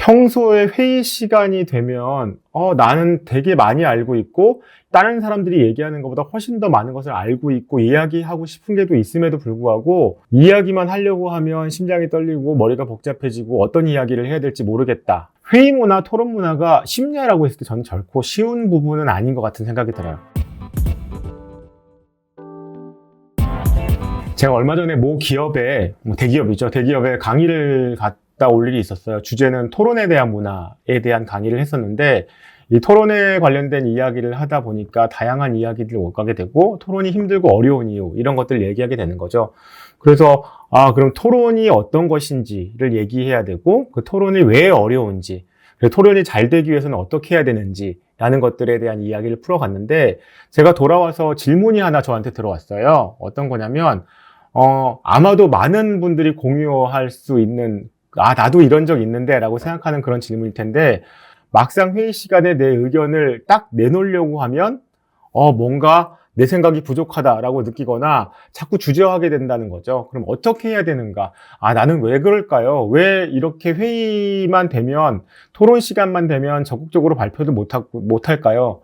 평소에 회의 시간이 되면 나는 되게 많이 알고 있고 다른 사람들이 얘기하는 것보다 훨씬 더 많은 것을 알고 있고 이야기하고 싶은 게 또 있음에도 불구하고 이야기만 하려고 하면 심장이 떨리고 머리가 복잡해지고 어떤 이야기를 해야 될지 모르겠다. 회의 문화, 토론 문화가 쉽냐라고 했을 때 저는 결코 쉬운 부분은 아닌 것 같은 생각이 들어요. 제가 얼마 전에 모 기업에, 대기업이죠. 대기업에 강의를 갔다 올 일이 있었어요. 주제는 토론에 대한 문화에 대한 강의를 했었는데, 이 토론에 관련된 이야기를 하다 보니까 다양한 이야기들이 오가게 되고, 토론이 힘들고 어려운 이유, 이런 것들을 얘기하게 되는 거죠. 그래서, 그럼 토론이 어떤 것인지를 얘기해야 되고, 그 토론이 왜 어려운지, 토론이 잘 되기 위해서는 어떻게 해야 되는지, 라는 것들에 대한 이야기를 풀어갔는데, 제가 돌아와서 질문이 하나 저한테 들어왔어요. 어떤 거냐면, 아마도 많은 분들이 공유할 수 있는, 나도 이런 적 있는데, 라고 생각하는 그런 질문일 텐데, 막상 회의 시간에 내 의견을 딱 내놓으려고 하면, 뭔가 내 생각이 부족하다라고 느끼거나 자꾸 주저하게 된다는 거죠. 그럼 어떻게 해야 되는가? 나는 왜 그럴까요? 왜 이렇게 회의만 되면, 토론 시간만 되면 적극적으로 발표도 못할까요?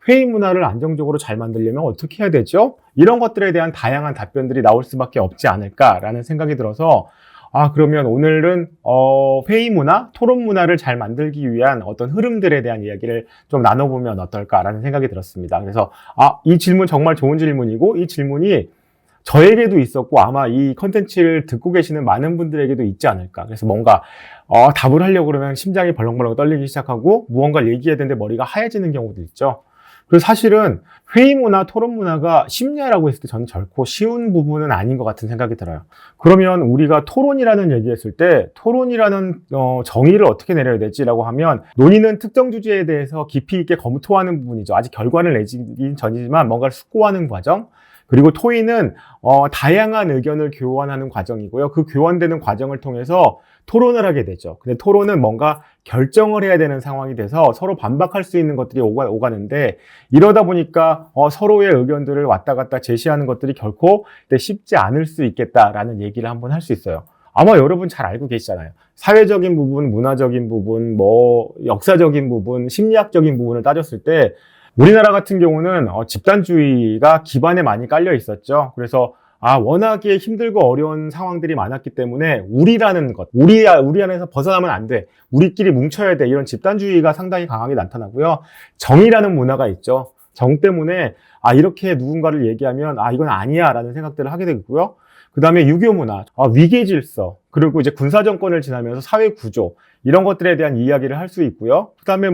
회의 문화를 안정적으로 잘 만들려면 어떻게 해야 되죠? 이런 것들에 대한 다양한 답변들이 나올 수밖에 없지 않을까라는 생각이 들어서 그러면 오늘은 회의 문화, 토론 문화를 잘 만들기 위한 어떤 흐름들에 대한 이야기를 좀 나눠보면 어떨까라는 생각이 들었습니다. 그래서 이 질문 정말 좋은 질문이고 이 질문이 저에게도 있었고 아마 이 컨텐츠를 듣고 계시는 많은 분들에게도 있지 않을까. 그래서 뭔가 답을 하려고 그러면 심장이 벌렁벌렁 떨리기 시작하고 무언가를 얘기해야 되는데 머리가 하얘지는 경우도 있죠. 그래서 사실은 회의 문화, 토론 문화가 쉽냐라고 했을 때 저는 결코 쉬운 부분은 아닌 것 같은 생각이 들어요. 그러면 우리가 토론이라는 얘기했을 때 토론이라는 정의를 어떻게 내려야 되지라고 하면 논의는 특정 주제에 대해서 깊이 있게 검토하는 부분이죠. 아직 결과를 내기 전이지만 뭔가를 숙고하는 과정. 그리고 토의는 다양한 의견을 교환하는 과정이고요. 그 교환되는 과정을 통해서 토론을 하게 되죠. 근데 토론은 뭔가 결정을 해야 되는 상황이 돼서 서로 반박할 수 있는 것들이 오가는데 이러다 보니까 서로의 의견들을 왔다 갔다 제시하는 것들이 결코 쉽지 않을 수 있겠다라는 얘기를 한번 할 수 있어요. 아마 여러분 잘 알고 계시잖아요. 사회적인 부분, 문화적인 부분, 역사적인 부분, 심리학적인 부분을 따졌을 때 우리나라 같은 경우는 집단주의가 기반에 많이 깔려 있었죠. 그래서 워낙에 힘들고 어려운 상황들이 많았기 때문에 우리라는 것, 우리 안에서 벗어나면 안 돼. 우리끼리 뭉쳐야 돼. 이런 집단주의가 상당히 강하게 나타나고요. 정이라는 문화가 있죠. 정 때문에 이렇게 누군가를 얘기하면 이건 아니야 라는 생각들을 하게 되고요. 그 다음에 유교 문화, 위계 질서, 그리고 이제 군사정권을 지나면서 사회 구조, 이런 것들에 대한 이야기를 할 수 있고요. 그 다음에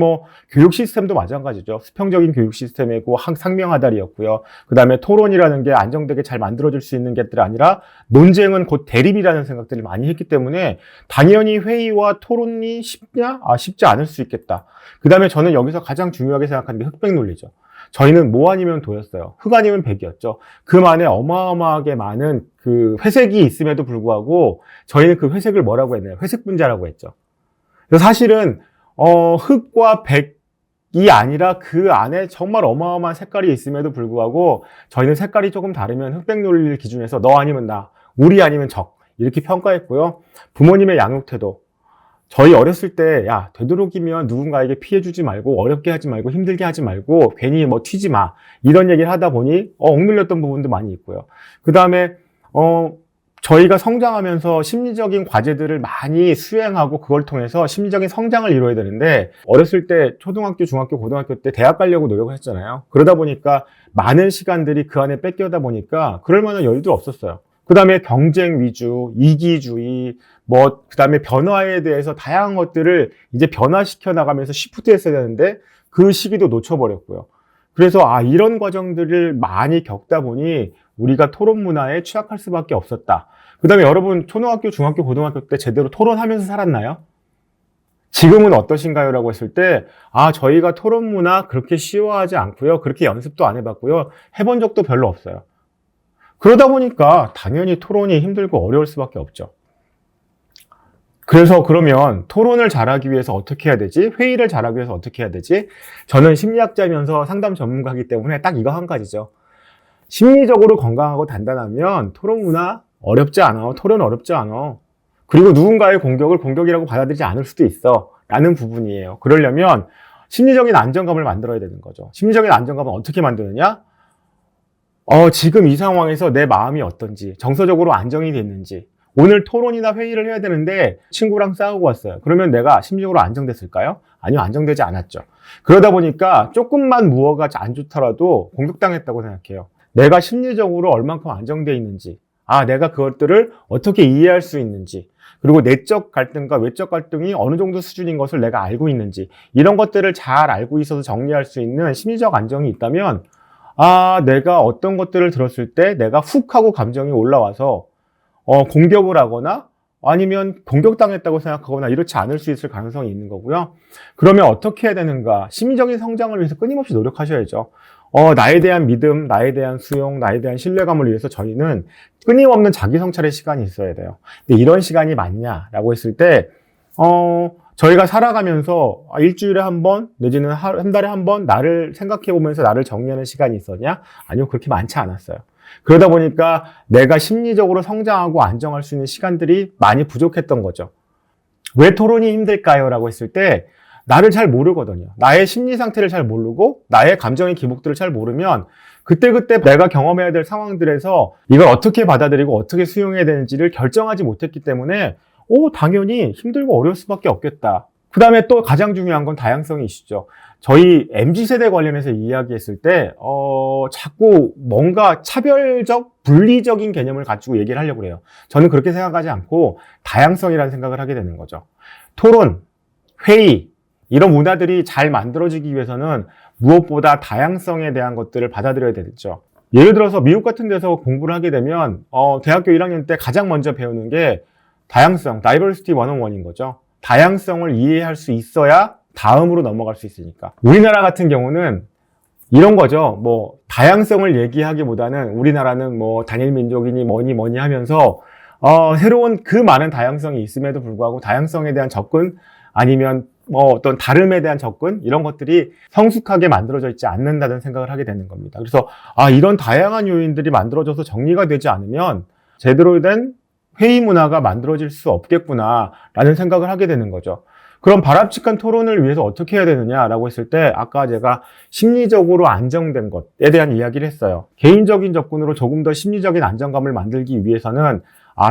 교육 시스템도 마찬가지죠. 수평적인 교육 시스템이고 상명하달이었고요. 그 다음에 토론이라는 게 안정되게 잘 만들어질 수 있는 것들이 아니라 논쟁은 곧 대립이라는 생각들을 많이 했기 때문에 당연히 회의와 토론이 쉽냐? 쉽지 않을 수 있겠다. 그 다음에 저는 여기서 가장 중요하게 생각하는 게 흑백 논리죠. 저희는 모 아니면 도였어요. 흑 아니면 백이었죠. 그 안에 어마어마하게 많은 그 회색이 있음에도 불구하고 저희는 그 회색을 뭐라고 했나요? 회색 분자라고 했죠. 그래서 사실은 흑과 백이 아니라 그 안에 정말 어마어마한 색깔이 있음에도 불구하고 저희는 색깔이 조금 다르면 흑백 논리를 기준해서 너 아니면 나, 우리 아니면 적 이렇게 평가했고요. 부모님의 양육 태도. 저희 어렸을 때, 되도록이면 누군가에게 피해주지 말고, 어렵게 하지 말고, 힘들게 하지 말고, 괜히 튀지 마. 이런 얘기를 하다 보니, 억눌렸던 부분도 많이 있고요. 그 다음에, 저희가 성장하면서 심리적인 과제들을 많이 수행하고, 그걸 통해서 심리적인 성장을 이루어야 되는데, 어렸을 때, 초등학교, 중학교, 고등학교 때 대학 가려고 노력을 했잖아요. 그러다 보니까, 많은 시간들이 그 안에 뺏겨다 보니까, 그럴 만한 여유도 없었어요. 그 다음에 경쟁 위주, 이기주의, 그 다음에 변화에 대해서 다양한 것들을 이제 변화시켜 나가면서 시프트 했어야 되는데 그 시기도 놓쳐버렸고요. 그래서 이런 과정들을 많이 겪다 보니 우리가 토론 문화에 취약할 수밖에 없었다. 그 다음에 여러분 초등학교, 중학교, 고등학교 때 제대로 토론하면서 살았나요? 지금은 어떠신가요? 라고 했을 때 저희가 토론 문화 그렇게 쉬워하지 않고요. 그렇게 연습도 안 해봤고요. 해본 적도 별로 없어요. 그러다 보니까 당연히 토론이 힘들고 어려울 수밖에 없죠. 그래서 그러면 토론을 잘하기 위해서 어떻게 해야 되지? 회의를 잘하기 위해서 어떻게 해야 되지? 저는 심리학자면서 상담 전문가이기 때문에 딱 이거 한 가지죠. 심리적으로 건강하고 단단하면 토론 문화 어렵지 않아. 토론 어렵지 않아. 그리고 누군가의 공격을 공격이라고 받아들이지 않을 수도 있어 라는 부분이에요. 그러려면 심리적인 안정감을 만들어야 되는 거죠. 심리적인 안정감은 어떻게 만드느냐? 지금 이 상황에서 내 마음이 어떤지, 정서적으로 안정이 됐는지, 오늘 토론이나 회의를 해야 되는데 친구랑 싸우고 왔어요. 그러면 내가 심리적으로 안정됐을까요? 아니요, 안정되지 않았죠. 그러다 보니까 조금만 무어가 안 좋더라도 공격당했다고 생각해요. 내가 심리적으로 얼만큼 안정돼 있는지, 내가 그것들을 어떻게 이해할 수 있는지, 그리고 내적 갈등과 외적 갈등이 어느 정도 수준인 것을 내가 알고 있는지, 이런 것들을 잘 알고 있어서 정리할 수 있는 심리적 안정이 있다면, 내가 어떤 것들을 들었을 때 내가 훅 하고 감정이 올라와서 공격을 하거나 아니면 공격당했다고 생각하거나 이렇지 않을 수 있을 가능성이 있는 거고요. 그러면 어떻게 해야 되는가? 심리적인 성장을 위해서 끊임없이 노력하셔야죠. 나에 대한 믿음, 나에 대한 수용, 나에 대한 신뢰감을 위해서 저희는 끊임없는 자기 성찰의 시간이 있어야 돼요. 근데 이런 시간이 맞냐라고 했을 때, 저희가 살아가면서 일주일에 한 번, 내지는 한 달에 한 번 나를 생각해 보면서 나를 정리하는 시간이 있었냐? 아니요, 그렇게 많지 않았어요. 그러다 보니까 내가 심리적으로 성장하고 안정할 수 있는 시간들이 많이 부족했던 거죠. 왜 토론이 힘들까요? 라고 했을 때 나를 잘 모르거든요. 나의 심리 상태를 잘 모르고 나의 감정의 기복들을 잘 모르면 그때그때 내가 경험해야 될 상황들에서 이걸 어떻게 받아들이고 어떻게 수용해야 되는지를 결정하지 못했기 때문에 당연히 힘들고 어려울 수밖에 없겠다. 그 다음에 또 가장 중요한 건 다양성이 있죠. 저희 MZ세대 관련해서 이야기했을 때 자꾸 뭔가 차별적, 분리적인 개념을 가지고 얘기를 하려고 해요. 저는 그렇게 생각하지 않고 다양성이라는 생각을 하게 되는 거죠. 토론, 회의, 이런 문화들이 잘 만들어지기 위해서는 무엇보다 다양성에 대한 것들을 받아들여야 되겠죠. 예를 들어서 미국 같은 데서 공부를 하게 되면 대학교 1학년 때 가장 먼저 배우는 게 다양성, Diversity 101인 거죠. 다양성을 이해할 수 있어야 다음으로 넘어갈 수 있으니까. 우리나라 같은 경우는 이런 거죠. 다양성을 얘기하기보다는 우리나라는 단일 민족이니 뭐니 하면서 새로운 그 많은 다양성이 있음에도 불구하고 다양성에 대한 접근 아니면 어떤 다름에 대한 접근 이런 것들이 성숙하게 만들어져 있지 않는다는 생각을 하게 되는 겁니다. 그래서 이런 다양한 요인들이 만들어져서 정리가 되지 않으면 제대로 된 회의 문화가 만들어질 수 없겠구나라는 생각을 하게 되는 거죠. 그럼 바람직한 토론을 위해서 어떻게 해야 되느냐라고 했을 때 아까 제가 심리적으로 안정된 것에 대한 이야기를 했어요. 개인적인 접근으로 조금 더 심리적인 안정감을 만들기 위해서는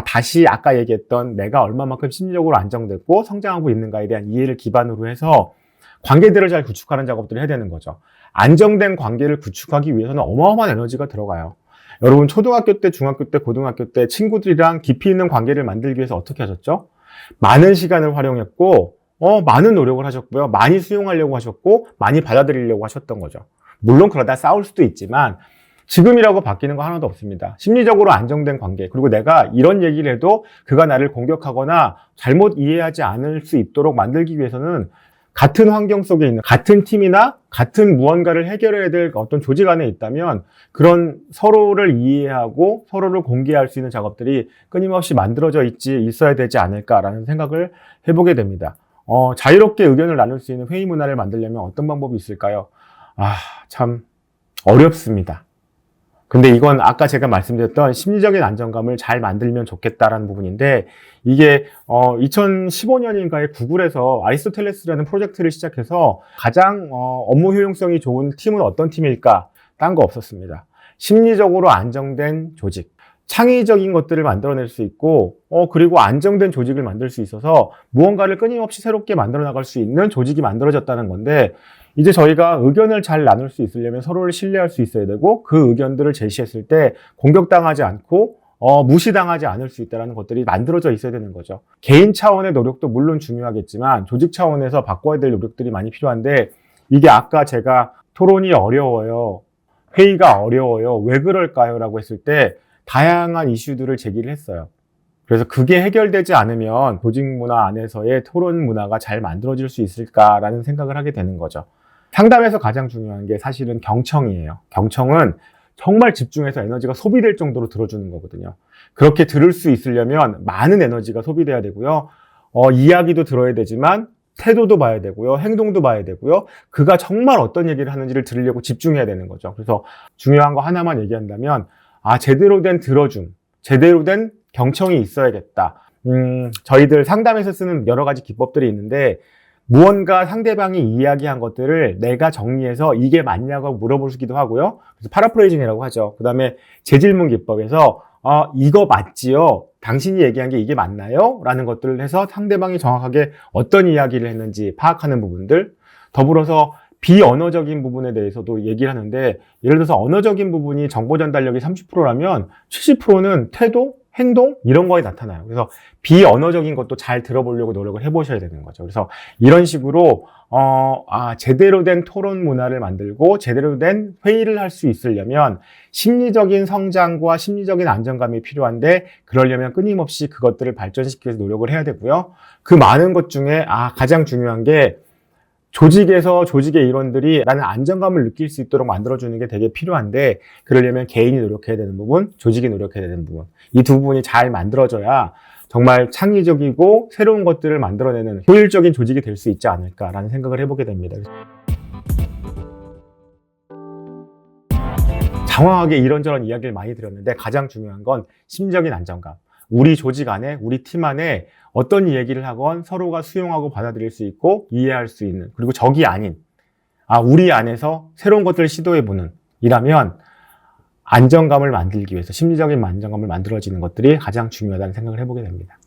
다시 아까 얘기했던 내가 얼마만큼 심리적으로 안정됐고 성장하고 있는가에 대한 이해를 기반으로 해서 관계들을 잘 구축하는 작업들을 해야 되는 거죠. 안정된 관계를 구축하기 위해서는 어마어마한 에너지가 들어가요. 여러분 초등학교 때, 중학교 때, 고등학교 때 친구들이랑 깊이 있는 관계를 만들기 위해서 어떻게 하셨죠? 많은 시간을 활용했고 많은 노력을 하셨고요. 많이 수용하려고 하셨고 많이 받아들이려고 하셨던 거죠. 물론 그러다 싸울 수도 있지만 지금이라고 바뀌는 거 하나도 없습니다. 심리적으로 안정된 관계, 그리고 내가 이런 얘기를 해도 그가 나를 공격하거나 잘못 이해하지 않을 수 있도록 만들기 위해서는 같은 환경 속에 있는 같은 팀이나 같은 무언가를 해결해야 될 어떤 조직 안에 있다면 그런 서로를 이해하고 서로를 공개할 수 있는 작업들이 끊임없이 만들어져 있어야 되지 않을까라는 생각을 해보게 됩니다. 자유롭게 의견을 나눌 수 있는 회의 문화를 만들려면 어떤 방법이 있을까요? 참 어렵습니다. 근데 이건 아까 제가 말씀드렸던 심리적인 안정감을 잘 만들면 좋겠다라는 부분인데 이게 2015년인가에 구글에서 아리스토텔레스라는 프로젝트를 시작해서 가장 업무 효용성이 좋은 팀은 어떤 팀일까? 딴 거 없었습니다. 심리적으로 안정된 조직, 창의적인 것들을 만들어낼 수 있고 그리고 안정된 조직을 만들 수 있어서 무언가를 끊임없이 새롭게 만들어 나갈 수 있는 조직이 만들어졌다는 건데 이제 저희가 의견을 잘 나눌 수 있으려면 서로를 신뢰할 수 있어야 되고 그 의견들을 제시했을 때 공격당하지 않고 무시당하지 않을 수 있다는 것들이 만들어져 있어야 되는 거죠. 개인 차원의 노력도 물론 중요하겠지만 조직 차원에서 바꿔야 될 노력들이 많이 필요한데 이게 아까 제가 토론이 어려워요. 회의가 어려워요. 왜 그럴까요? 라고 했을 때 다양한 이슈들을 제기를 했어요. 그래서 그게 해결되지 않으면 조직 문화 안에서의 토론 문화가 잘 만들어질 수 있을까라는 생각을 하게 되는 거죠. 상담에서 가장 중요한 게 사실은 경청이에요. 경청은 정말 집중해서 에너지가 소비될 정도로 들어주는 거거든요. 그렇게 들을 수 있으려면 많은 에너지가 소비돼야 되고요. 이야기도 들어야 되지만 태도도 봐야 되고요. 행동도 봐야 되고요. 그가 정말 어떤 얘기를 하는지를 들으려고 집중해야 되는 거죠. 그래서 중요한 거 하나만 얘기한다면 제대로 된 들어줌, 제대로 된 경청이 있어야겠다. 저희들 상담에서 쓰는 여러 가지 기법들이 있는데 무언가 상대방이 이야기한 것들을 내가 정리해서 이게 맞냐고 물어보기도 하고요. 그래서 파라프레이징이라고 하죠. 그 다음에 재질문 기법에서 이거 맞지요? 당신이 얘기한 게 이게 맞나요? 라는 것들을 해서 상대방이 정확하게 어떤 이야기를 했는지 파악하는 부분들, 더불어서 비언어적인 부분에 대해서도 얘기를 하는데, 예를 들어서 언어적인 부분이 정보 전달력이 30%라면 70%는 태도, 행동 이런 거에 나타나요. 그래서 비언어적인 것도 잘 들어보려고 노력을 해보셔야 되는 거죠. 그래서 이런 식으로 제대로 된 토론 문화를 만들고 제대로 된 회의를 할 수 있으려면 심리적인 성장과 심리적인 안정감이 필요한데, 그러려면 끊임없이 그것들을 발전시키기 위해서 노력을 해야 되고요. 그 많은 것 중에 가장 중요한 게 조직에서 조직의 일원들이 나는 안정감을 느낄 수 있도록 만들어주는 게 되게 필요한데, 그러려면 개인이 노력해야 되는 부분, 조직이 노력해야 되는 부분, 이 두 부분이 잘 만들어져야 정말 창의적이고 새로운 것들을 만들어내는 효율적인 조직이 될 수 있지 않을까라는 생각을 해보게 됩니다. 장황하게 이런저런 이야기를 많이 드렸는데 가장 중요한 건 심리적인 안정감. 우리 조직 안에, 우리 팀 안에 어떤 얘기를 하건 서로가 수용하고 받아들일 수 있고 이해할 수 있는, 그리고 적이 아닌, 우리 안에서 새로운 것들을 시도해보는, 이라면 안정감을 만들기 위해서, 심리적인 안정감을 만들어지는 것들이 가장 중요하다는 생각을 해보게 됩니다.